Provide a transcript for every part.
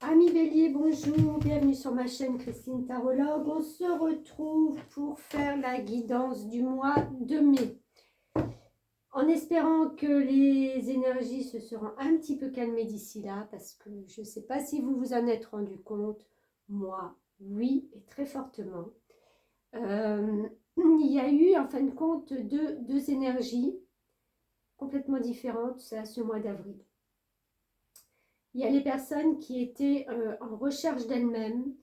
Amis Bélier, bonjour, bienvenue sur ma chaîne Christine Tarologue. On se retrouve pour faire la guidance du mois de mai. En espérant que les énergies se seront un petit peu calmées d'ici là, parce que je ne sais pas si vous vous en êtes rendu compte, moi, oui, et très fortement. Il y a eu en fin de compte deux énergies complètement différentes ce mois d'avril. Il y a les personnes qui étaient en recherche d'elles-mêmes.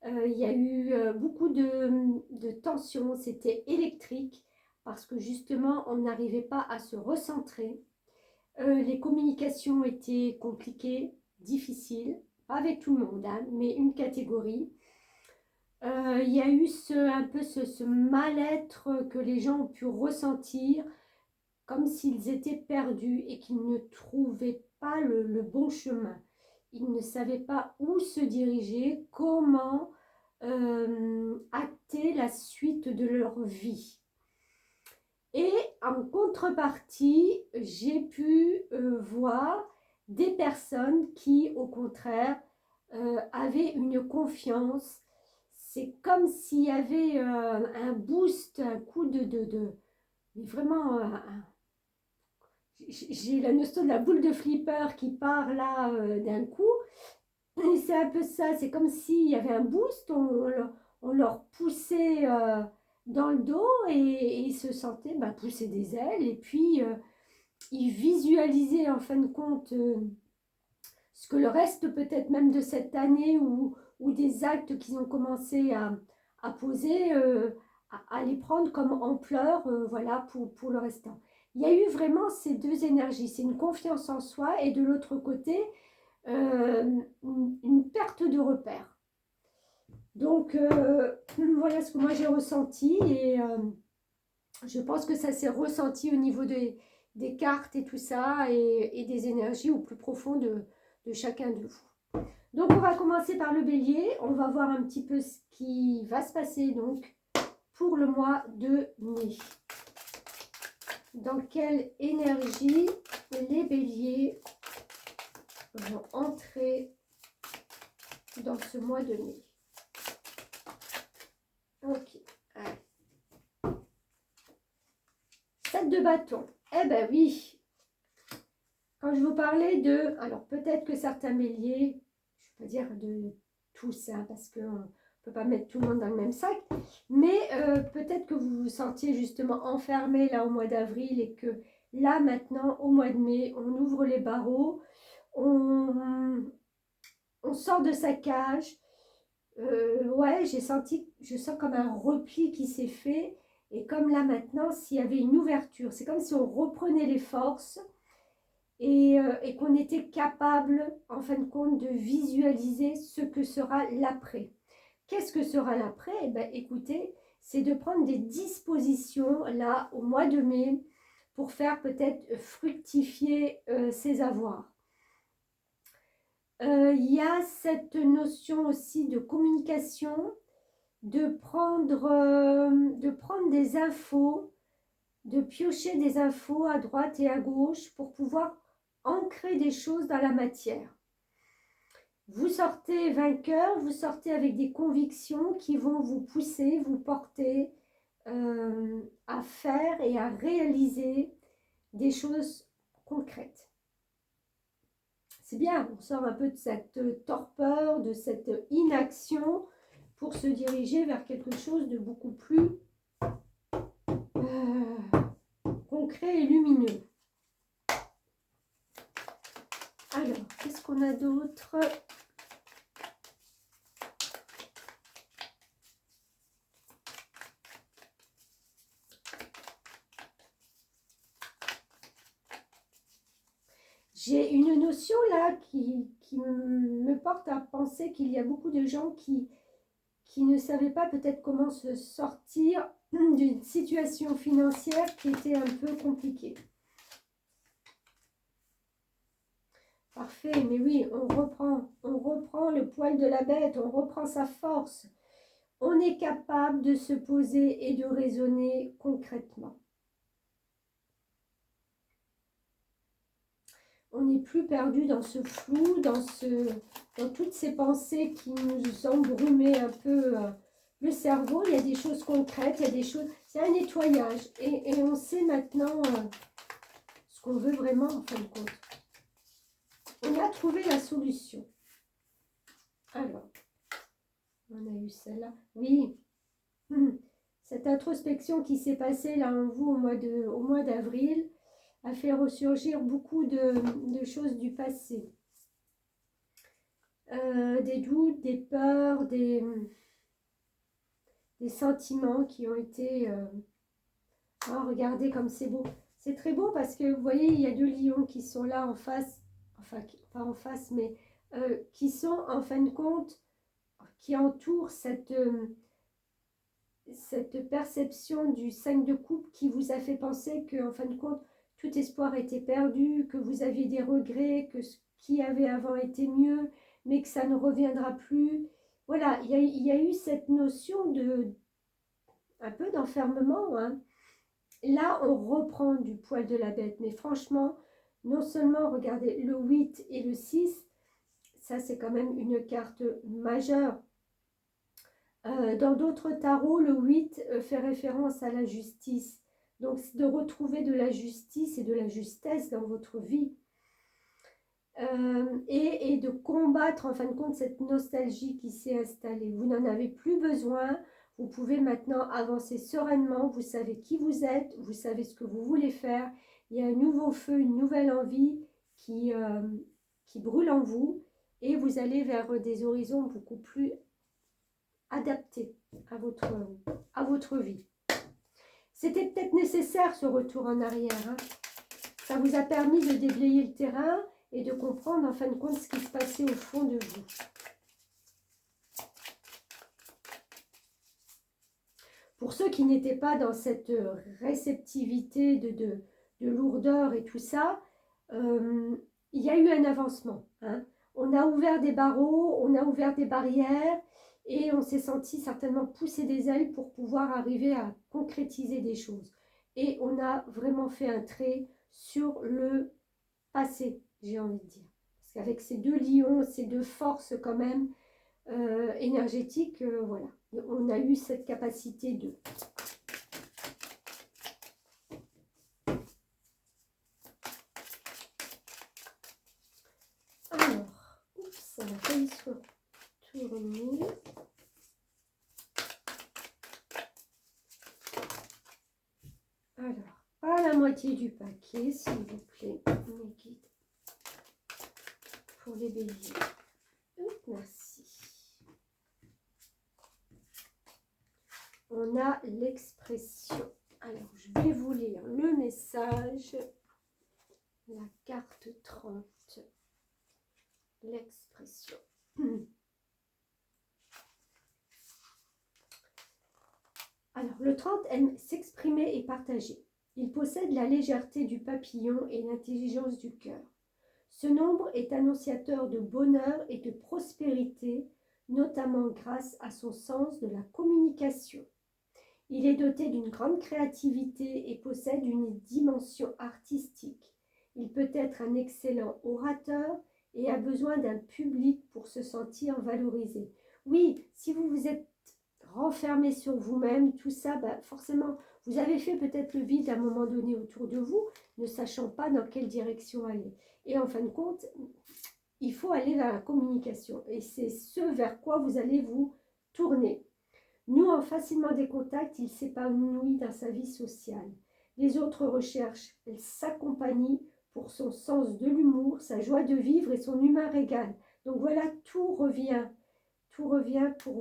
Il y a eu beaucoup de tensions, c'était électrique parce que justement on n'arrivait pas à se recentrer. Les communications étaient compliquées, difficiles, pas avec tout le monde, hein, mais une catégorie. Il y a eu un peu ce mal-être que les gens ont pu ressentir, comme s'ils étaient perdus et qu'ils ne trouvaient pas le bon chemin. Ils ne savaient pas où se diriger, comment acter la suite de leur vie. Et en contrepartie, j'ai pu voir des personnes qui, au contraire, avaient une confiance. C'est comme s'il y avait un boost, un coup mais vraiment j'ai la notion de la boule de flipper qui part là d'un coup. Et c'est un peu ça, c'est comme s'il y avait un boost, on leur poussait dans le dos et ils se sentaient pousser des ailes. Et puis, ils visualisaient en fin de compte ce que le reste peut-être même de cette année ou des actes qu'ils ont commencé à poser, à les prendre comme ampleur, voilà, pour le restant. Il y a eu vraiment ces deux énergies, c'est une confiance en soi et de l'autre côté, une perte de repère. Donc, voilà ce que moi j'ai ressenti et je pense que ça s'est ressenti au niveau des cartes et tout ça et des énergies au plus profond de chacun de vous. Donc, on va commencer par le bélier. On va voir un petit peu ce qui va se passer donc pour le mois de mai. Dans quelle énergie les béliers vont entrer dans ce mois de mai. Ok, allez. 7 de bâton. Eh ben oui. Quand je vous parlais de... Alors peut-être que certains béliers, je ne vais pas dire de tous, hein, parce qu'on ne peut pas mettre tout le monde dans le même sac, mais peut-être que vous vous sentiez justement enfermé là au mois d'avril et que là maintenant au mois de mai, on ouvre les barreaux, on sort de sa cage. Ouais, je sens comme un repli qui s'est fait. Et comme là maintenant, s'il y avait une ouverture, c'est comme si on reprenait les forces et qu'on était capable, en fin de compte, de visualiser ce que sera l'après. Qu'est-ce que sera l'après? Eh bien, écoutez, c'est de prendre des dispositions là au mois de mai pour faire peut-être fructifier ses avoirs. Il y a cette notion aussi de communication, de prendre des infos, de piocher des infos à droite et à gauche pour pouvoir ancrer des choses dans la matière. Vous sortez vainqueur, vous sortez avec des convictions qui vont vous pousser, vous porter à faire et à réaliser des choses concrètes. C'est bien, on sort un peu de cette torpeur, de cette inaction pour se diriger vers quelque chose de beaucoup plus concret et lumineux. Alors, qu'est-ce qu'on a d'autre? J'ai une notion là qui me porte à penser qu'il y a beaucoup de gens qui ne savaient pas peut-être comment se sortir d'une situation financière qui était un peu compliquée. Parfait, mais oui, on reprend le poil de la bête, on reprend sa force. On est capable de se poser et de raisonner concrètement. on n'est plus perdu dans ce flou, dans toutes ces pensées qui nous embrumaient un peu le cerveau. Il y a des choses concrètes, il y a des choses... C'est un nettoyage. Et on sait maintenant ce qu'on veut vraiment en fin de compte. On a trouvé la solution. Alors, on a eu celle-là. Oui. Cette introspection qui s'est passée là en vous au mois d'avril a fait ressurgir beaucoup de choses du passé. Des doutes, des peurs, des sentiments qui ont été... Oh, regardez comme c'est beau. C'est très beau parce que vous voyez, il y a deux lions qui sont là en face. Enfin, pas en face, mais qui sont en fin de compte, qui entourent cette perception du 5 de coupe qui vous a fait penser que, en fin de compte, tout espoir était perdu, que vous aviez des regrets, que ce qui avait avant était mieux, mais que ça ne reviendra plus. Voilà, il y a eu cette notion un peu d'enfermement. Hein. Là, on reprend du poil de la bête, mais franchement, non seulement, regardez, le 8 et le 6, ça c'est quand même une carte majeure. Dans d'autres tarots, le 8 fait référence à la justice. Donc, de retrouver de la justice et de la justesse dans votre vie. Et de combattre, en fin de compte, cette nostalgie qui s'est installée. Vous n'en avez plus besoin. Vous pouvez maintenant avancer sereinement. Vous savez qui vous êtes. Vous savez ce que vous voulez faire. Il y a un nouveau feu, une nouvelle envie qui brûle en vous. Et vous allez vers des horizons beaucoup plus adaptés à votre vie. C'était peut-être nécessaire ce retour en arrière. Hein. Ça vous a permis de déblayer le terrain et de comprendre en fin de compte ce qui se passait au fond de vous. Pour ceux qui n'étaient pas dans cette réceptivité de lourdeur et tout ça, il y a eu un avancement. Hein. On a ouvert des barreaux, on a ouvert des barrières et on s'est senti certainement pousser des ailes pour pouvoir arriver à concrétiser des choses. Et on a vraiment fait un trait sur le passé, j'ai envie de dire. Parce qu'avec ces deux lions, ces deux forces quand même énergétiques, voilà, on a eu cette capacité de... Alors, oups, ça a failli se tourner. Alors, à la moitié du paquet, s'il vous plaît, mes guides, pour les béliers. Merci. On a l'expression. Alors, je vais vous lire le message. La carte 30. L'expression. Alors, le 30 aime s'exprimer et partager. Il possède la légèreté du papillon et l'intelligence du cœur. Ce nombre est annonciateur de bonheur et de prospérité, notamment grâce à son sens de la communication. Il est doté d'une grande créativité et possède une dimension artistique. Il peut être un excellent orateur et a besoin d'un public pour se sentir valorisé. Oui, si vous vous êtes renfermé sur vous-même, tout ça, forcément, vous avez fait peut-être le vide à un moment donné autour de vous, ne sachant pas dans quelle direction aller. Et en fin de compte, il faut aller vers la communication. Et c'est ce vers quoi vous allez vous tourner. Nouant facilement des contacts, il s'épanouit dans sa vie sociale. Les autres recherchent sa compagnie pour son sens de l'humour, sa joie de vivre et son humeur égale. Donc voilà, tout revient pour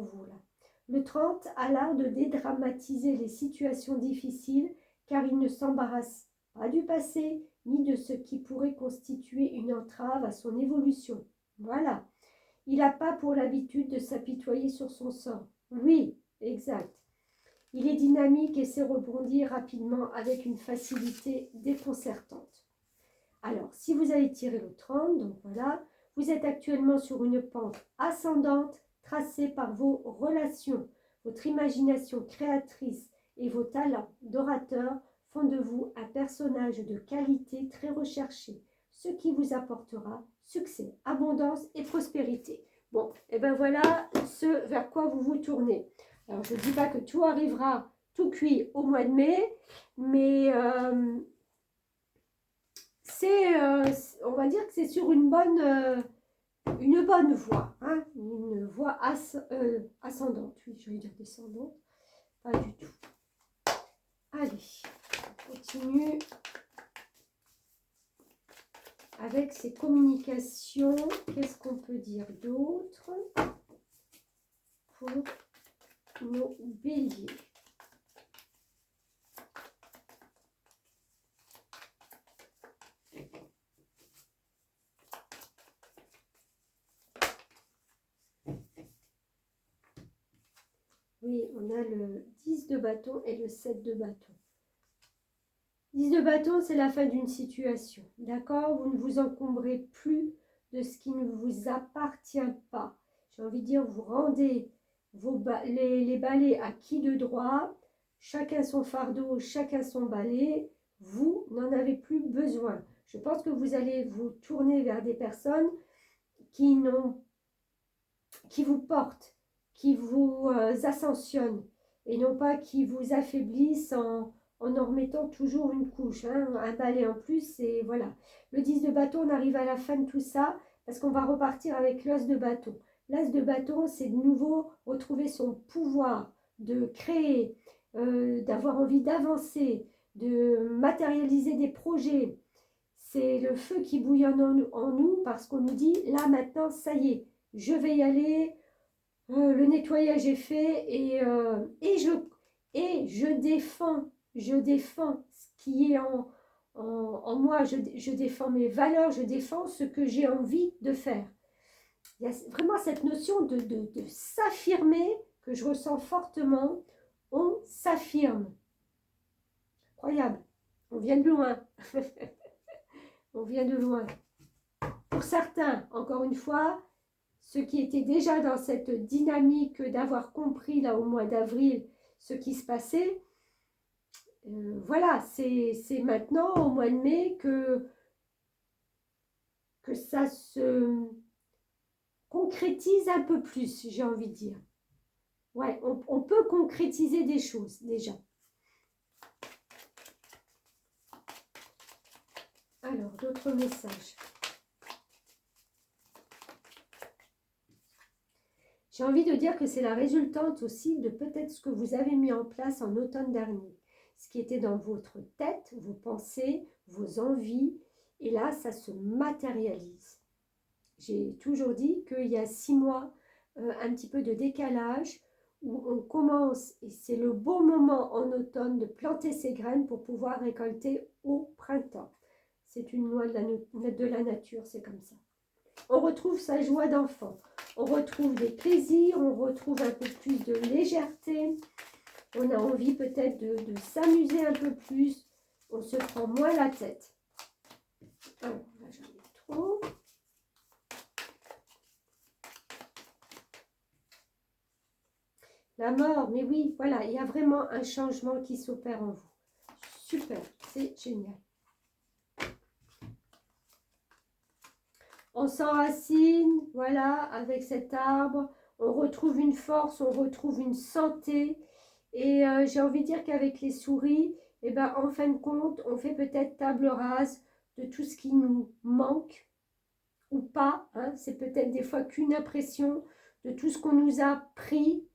vous là. Le 30 a l'art de dédramatiser les situations difficiles car il ne s'embarrasse pas du passé ni de ce qui pourrait constituer une entrave à son évolution. Voilà. Il n'a pas pour l'habitude de s'apitoyer sur son sort. Oui, exact. Il est dynamique et sait rebondir rapidement avec une facilité déconcertante. Alors, si vous avez tiré le 30, donc voilà, vous êtes actuellement sur une pente ascendante tracée par vos relations. Votre imagination créatrice et vos talents d'orateur font de vous un personnage de qualité très recherché. ce qui vous apportera succès, abondance et prospérité. Bon, et ben voilà ce vers quoi vous vous tournez. Alors, je ne dis pas que tout arrivera tout cuit au mois de mai, mais on va dire que c'est sur une bonne voie, hein, une voie ascendante. Oui, je vais dire descendante, pas du tout. Allez, on continue avec ces communications. Qu'est-ce qu'on peut dire d'autre pour nos béliers? Oui, on a le 10 de bâton et le 7 de bâton. 10 de bâton, c'est la fin d'une situation. D'accord? Vous ne vous encombrez plus de ce qui ne vous appartient pas. J'ai envie de dire, vous rendez les balais à qui de droit. Chacun son fardeau, chacun son balai. Vous n'en avez plus besoin. Je pense que vous allez vous tourner vers des personnes qui vous portent, qui vous ascensionnent et non pas qui vous affaiblissent en en remettant toujours une couche, hein, un balai en plus. Et voilà, le 10 de bâton, on arrive à la fin de tout ça parce qu'on va repartir avec l'as de bâton. L'as de bâton, c'est de nouveau retrouver son pouvoir de créer, d'avoir envie d'avancer, de matérialiser des projets. C'est le feu qui bouillonne en nous parce qu'on nous dit, là maintenant, ça y est, je vais y aller, le nettoyage est fait et je défends ce qui est en moi, je défends mes valeurs, je défends ce que j'ai envie de faire. Il y a vraiment cette notion de s'affirmer que je ressens fortement. On s'affirme. Incroyable. On vient de loin. On vient de loin. Pour certains, encore une fois, ceux qui étaient déjà dans cette dynamique d'avoir compris là au mois d'avril ce qui se passait, voilà, c'est maintenant au mois de mai que ça se concrétise un peu plus, j'ai envie de dire. Ouais, on peut concrétiser des choses déjà. Alors, d'autres messages. J'ai envie de dire que c'est la résultante aussi de peut-être ce que vous avez mis en place en automne dernier. Ce qui était dans votre tête, vos pensées, vos envies. Et là, ça se matérialise. J'ai toujours dit qu'il y a 6 mois, un petit peu de décalage, où on commence, et c'est le bon moment en automne de planter ses graines pour pouvoir récolter au printemps. C'est une loi de la nature, c'est comme ça. On retrouve sa joie d'enfant, on retrouve des plaisirs, on retrouve un peu plus de légèreté, on a envie peut-être de s'amuser un peu plus, on se prend moins la tête. Alors, là j'en ai trop. La mort, mais oui, voilà, il y a vraiment un changement qui s'opère en vous. Super, c'est génial. On s'enracine, voilà, avec cet arbre. On retrouve une force, on retrouve une santé. Et j'ai envie de dire qu'avec les souris, eh ben, en fin de compte, on fait peut-être table rase de tout ce qui nous manque ou pas. Hein. C'est peut-être des fois qu'une impression de tout ce qu'on nous a pris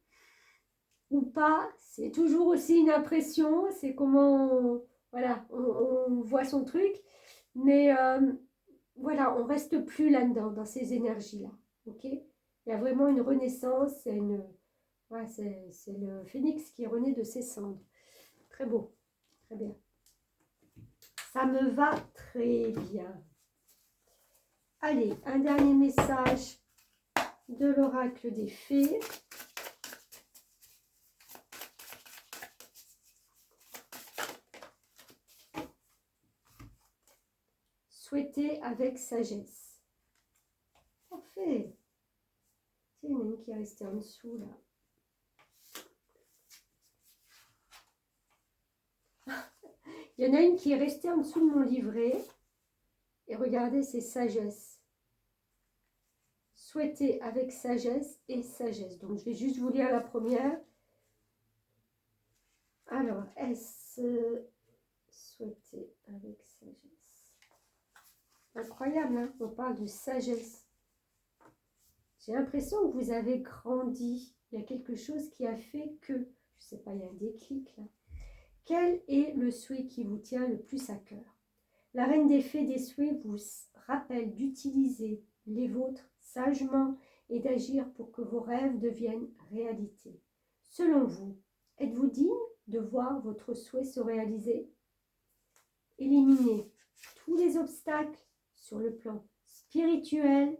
ou pas. C'est toujours aussi une impression. C'est comment voilà, on voit son truc. Mais voilà, on ne reste plus là-dedans, dans ces énergies-là. Ok? Il y a vraiment une renaissance, c'est le phénix qui renaît de ses cendres. Très beau, très bien. Ça me va très bien. Allez, un dernier message de l'oracle des fées. Souhaiter avec sagesse. Parfait. Il y en a une qui est restée en dessous là. Il y en a une qui est restée en dessous de mon livret. Et regardez, c'est sagesse. Souhaitez avec sagesse et sagesse. Donc, je vais juste vous lire la première. Alors, souhaiter avec sagesse. Incroyable, hein? On parle de sagesse. J'ai l'impression que vous avez grandi. Il y a quelque chose qui a fait que, je ne sais pas, il y a un déclic là. Quel est le souhait qui vous tient le plus à cœur? La reine des fées des souhaits vous rappelle d'utiliser les vôtres sagement et d'agir pour que vos rêves deviennent réalité. Selon vous, êtes-vous digne de voir votre souhait se réaliser? Éliminez tous les obstacles sur le plan spirituel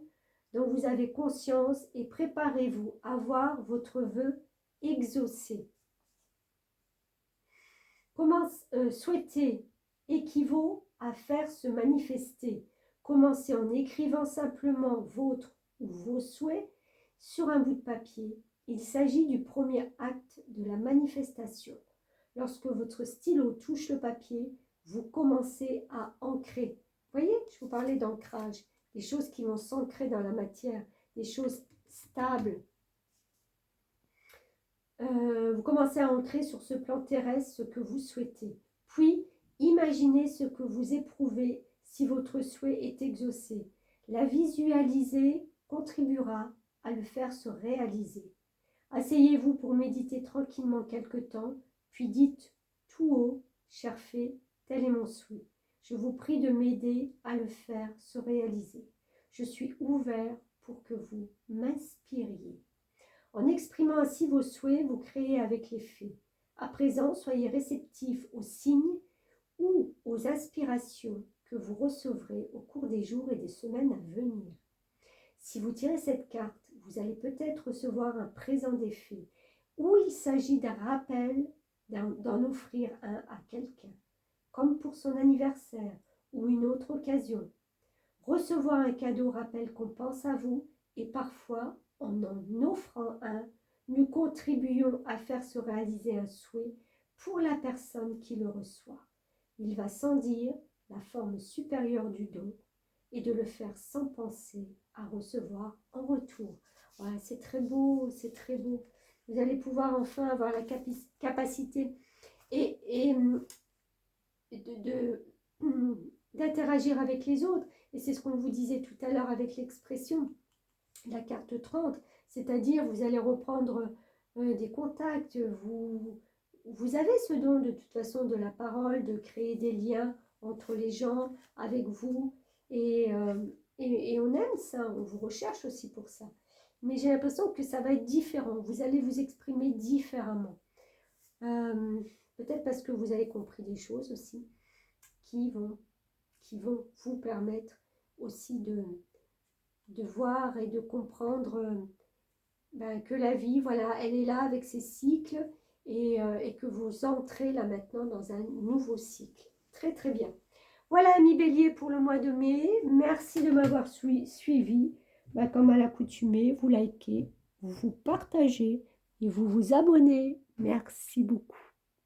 dont vous avez conscience et préparez-vous à voir votre vœu exaucé. Comment souhaiter équivaut à faire se manifester. Commencez en écrivant simplement votre ou vos souhaits sur un bout de papier. Il s'agit du premier acte de la manifestation. Lorsque votre stylo touche le papier, vous commencez à ancrer. Vous voyez, je vous parlais d'ancrage, des choses qui vont s'ancrer dans la matière, des choses stables. Vous commencez à ancrer sur ce plan terrestre ce que vous souhaitez. Puis, imaginez ce que vous éprouvez si votre souhait est exaucé. La visualiser contribuera à le faire se réaliser. Asseyez-vous pour méditer tranquillement quelque temps, puis dites tout haut, cher fée, tel est mon souhait. Je vous prie de m'aider à le faire se réaliser. Je suis ouvert pour que vous m'inspiriez. En exprimant ainsi vos souhaits, vous créez avec les fées. À présent, soyez réceptifs aux signes ou aux inspirations que vous recevrez au cours des jours et des semaines à venir. Si vous tirez cette carte, vous allez peut-être recevoir un présent des fées, ou il s'agit d'un rappel d'en offrir un à quelqu'un, comme pour son anniversaire ou une autre occasion. Recevoir un cadeau rappelle qu'on pense à vous et parfois, en offrant un, nous contribuons à faire se réaliser un souhait pour la personne qui le reçoit. Il va sans dire la forme supérieure du don et de le faire sans penser à recevoir en retour. Voilà, c'est très beau, c'est très beau. Vous allez pouvoir enfin avoir la capacité d'interagir avec les autres. Et c'est ce qu'on vous disait tout à l'heure avec l'expression, la carte 30, c'est-à-dire vous allez reprendre des contacts, vous avez ce don de toute façon de la parole, de créer des liens entre les gens, avec vous, et on aime ça, on vous recherche aussi pour ça. Mais j'ai l'impression que ça va être différent, vous allez vous exprimer différemment. Peut-être parce que vous avez compris des choses aussi qui vont vous permettre aussi de voir et de comprendre que la vie, voilà, elle est là avec ses cycles et que vous entrez là maintenant dans un nouveau cycle. Très très bien. Voilà, amis Bélier, pour le mois de mai. Merci de m'avoir suivi. Comme à l'accoutumée, vous likez, vous partagez et vous vous abonnez. Merci beaucoup.